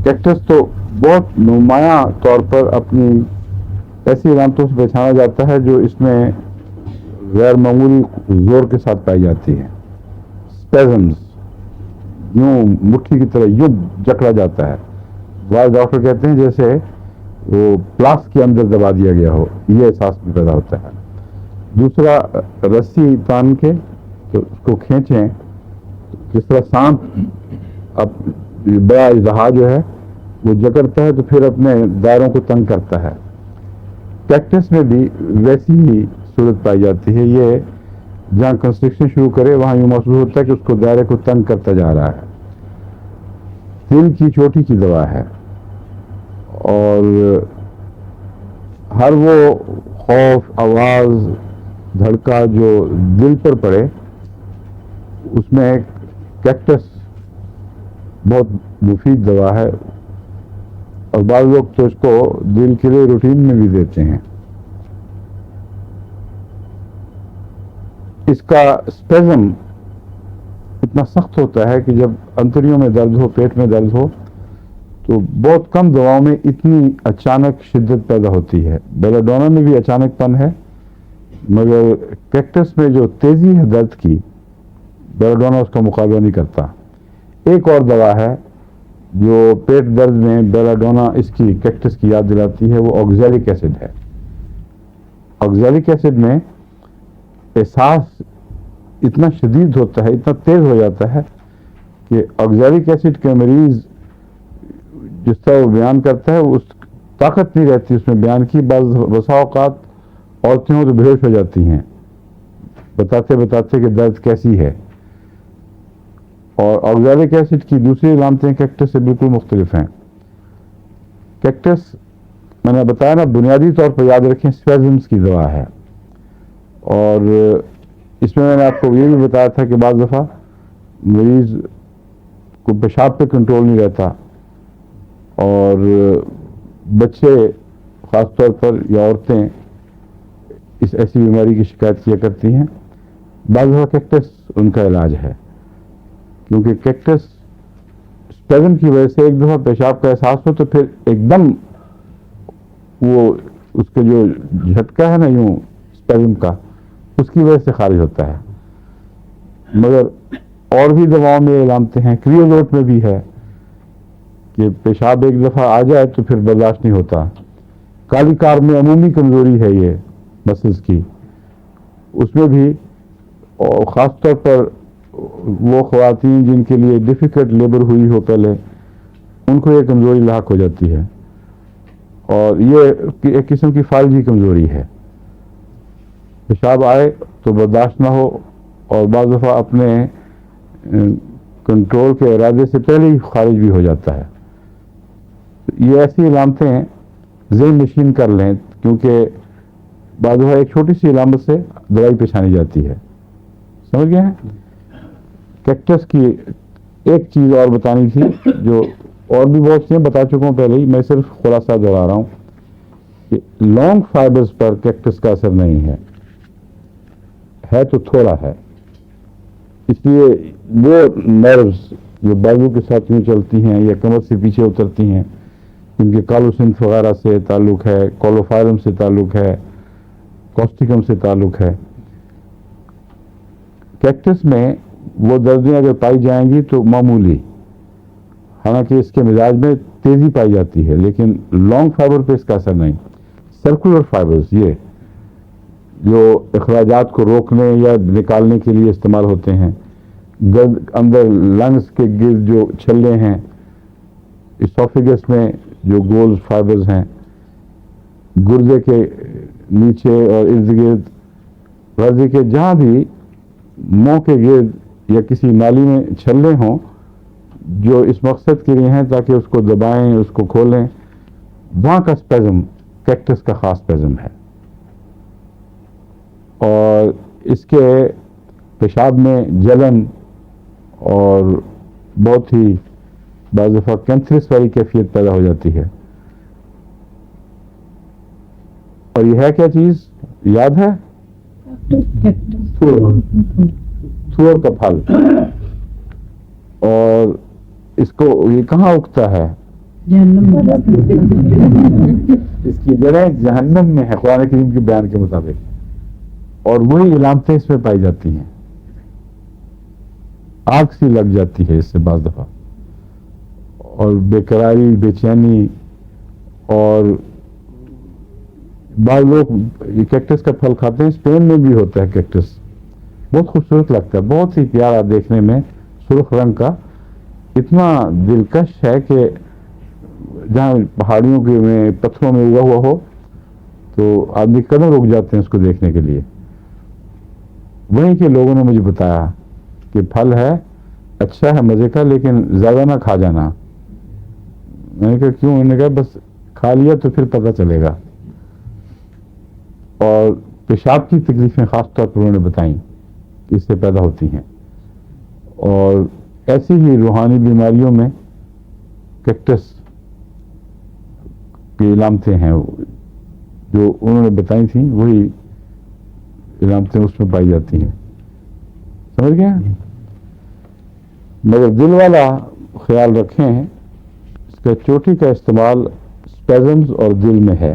Cactus تو بہت نمایاں طور پر اپنی ایسی علامتوں سے پہچانا جاتا ہے جو اس میں غیر معمولی زور کے ساتھ پائی جاتی ہے. اسپیزمز، یوں مٹھی کی طرح یوں جکڑا جاتا ہے. بعض ڈاکٹر کہتے ہیں جیسے وہ پلاس کے اندر دبا دیا گیا ہو، یہ احساس بھی پیدا ہوتا ہے. دوسرا، رسی تان کے تو اس کو کھینچیں، جس طرح سانپ اب بڑا اژدہا جو ہے وہ جکڑتا ہے تو پھر اپنے دائروں کو تنگ کرتا ہے. کیکٹس میں بھی ویسی ہی صورت پائی جاتی ہے. یہ جہاں کنسٹرکشن شروع کرے وہاں یوں محسوس ہوتا ہے کہ اس کو دائرے کو تنگ کرتا جا رہا ہے. دل کی چوٹی کی دوا ہے، اور ہر وہ خوف، آواز، دھڑکا جو دل پر پڑے اس میں کیکٹس بہت مفید دوا ہے. اور بعض لوگ تو اس کو دل کے لیے روٹین میں بھی دیتے ہیں. اس کا اسپیزم اتنا سخت ہوتا ہے کہ جب انتڑیوں میں درد ہو، پیٹ میں درد ہو، تو بہت کم دواؤں میں اتنی اچانک شدت پیدا ہوتی ہے. بیلاڈونا میں بھی اچانک پن ہے، مگر کیکٹس میں جو تیزی ہے درد کی، بیلاڈونا اس کا مقابلہ نہیں کرتا. ایک اور دوا ہے جو پیٹ درد میں بیلاڈونا اس کی کیکٹس کی یاد دلاتی ہے، وہ آکزیلک ایسڈ ہے. آکزیلک ایسڈ میں احساس اتنا شدید ہوتا ہے، اتنا تیز ہو جاتا ہے کہ آکزیلک ایسڈ کے مریض جس طرح وہ بیان کرتا ہے اس طاقت نہیں رہتی اس میں بیان کی. بسا اوقات عورتیں ہوں تو بے ہوش ہو جاتی ہیں بتاتے بتاتے کہ درد کیسی ہے. اور آکزیلک ایسڈ کی دوسری علامتیں کیکٹس سے بالکل مختلف ہیں. کیکٹس میں نے بتایا نا، بنیادی طور پر یاد رکھیں اسپیزمز کی دوا ہے. اور اس میں نے آپ کو یہ بھی بتایا تھا کہ بعض دفعہ مریض کو پیشاب پہ کنٹرول نہیں رہتا، اور بچے خاص طور پر یا عورتیں اس ایسی بیماری کی شکایت کیا کرتی ہیں. بعض دفعہ کیکٹس ان کا علاج ہے، کیونکہ کیکٹس اسپیزم کی وجہ سے ایک دفعہ پیشاب کا احساس ہو تو پھر ایک دم وہ اس کے جو جھٹکا ہے نا یوں اسپیزم کا، اس کی وجہ سے خارج ہوتا ہے. مگر اور بھی دواؤں میں علامتیں ہیں. کریولوٹ میں بھی ہے کہ پیشاب ایک دفعہ آ جائے تو پھر برداشت نہیں ہوتا. کالی کار میں عمومی کمزوری ہے یہ مسلز کی، اس میں بھی اور خاص طور پر وہ خواتین جن کے لیے ڈیفیکلٹ لیبر ہوئی ہو پہلے، ان کو یہ کمزوری لاحق ہو جاتی ہے. اور یہ ایک قسم کی فالجی کمزوری ہے. پیشاب آئے تو برداشت نہ ہو، اور بعض دفعہ اپنے کنٹرول کے ارادے سے پہلے ہی خارج بھی ہو جاتا ہے. یہ ایسی علامتیں ذہن نشین کر لیں، کیونکہ بعض دفعہ ایک چھوٹی سی علامت سے دوائی پہچانی جاتی ہے. سمجھ گئے ہیں؟ کیکٹس کی ایک چیز اور بتانی تھی، جو اور بھی بہت سی بتا چکا ہوں پہلے ہی، میں صرف خلاصہ دہرا رہا ہوں کہ لانگ فائبرز پر کیکٹس کا اثر نہیں ہے تو تھوڑا ہے. اس لیے وہ نروز جو بازو کے ساتھ یوں چلتی ہیں یا کمر سے پیچھے اترتی ہیں، ان کے کالوسنس وغیرہ سے تعلق ہے، کولوفائرم سے تعلق ہے، کوسٹیکم سے تعلق ہے. کیکٹس میں وہ دردیں اگر پائی جائیں گی تو معمولی، حالانکہ اس کے مزاج میں تیزی پائی جاتی ہے، لیکن لانگ فائبر پہ اس کا اثر نہیں. سرکولر فائبرز یہ جو اخراجات کو روکنے یا نکالنے کے لیے استعمال ہوتے ہیں، گرد اندر لنگس کے گرد جو چھلے ہیں، اسوفیگس میں جو گول فائبرز ہیں، گردے کے نیچے اور ارد گرد، غرضے کے جہاں بھی منہ کے گرد یا کسی نالی میں چھلے ہوں جو اس مقصد کے لیے ہیں تاکہ اس کو دبائیں، اس کو کھولیں، وہاں کا اسپیزم کیکٹس کا خاص اسپیزم ہے. اور اس کے پیشاب میں جلن اور بہت ہی بعض دفعہ کینسرس والی کیفیت پیدا ہو جاتی ہے. اور یہ ہے کیا چیز یاد ہے؟ سور کا پھل. اور اس کو یہ کہاں اگتا ہے؟ اس کی جڑیں جہنم میں ہے قرآن کریم کے بیان کے مطابق، اور وہی علامتیں اس میں پائی جاتی ہیں. آگ سی لگ جاتی ہے اس سے بعض دفعہ، اور بے قراری، بے چینی، اور بعض لوگ یہ کیکٹس کا پھل کھاتے ہیں. اسپین میں بھی ہوتا ہے کیکٹس، بہت خوبصورت لگتا ہے، بہت ہی پیارا دیکھنے میں، سرخ رنگ کا، اتنا دلکش ہے کہ جہاں پہاڑیوں کے میں پتھروں میں اگا ہوا ہو تو آدمی قدم رک جاتے ہیں اس کو دیکھنے کے لیے. وہیں کے لوگوں نے مجھے بتایا کہ پھل ہے، اچھا ہے، مزے کا، لیکن زیادہ نہ کھا جانا. میں نے کہا کیوں؟ انہوں نے کہا بس کھا لیا تو پھر پتہ چلے گا. اور پیشاب کی تکلیفیں خاص طور پر انہوں نے بتائیں کہ اس سے پیدا ہوتی ہیں. اور ایسی ہی روحانی بیماریوں میں کیکٹس کی علامتیں ہیں جو انہوں نے بتائی تھیں، وہی علامتیں اس میں پائی جاتی ہیں. سمجھ گئے؟ مگر دل والا خیال رکھیں، اس کا چوٹی کا استعمال اسپیزمز اور دل میں ہے.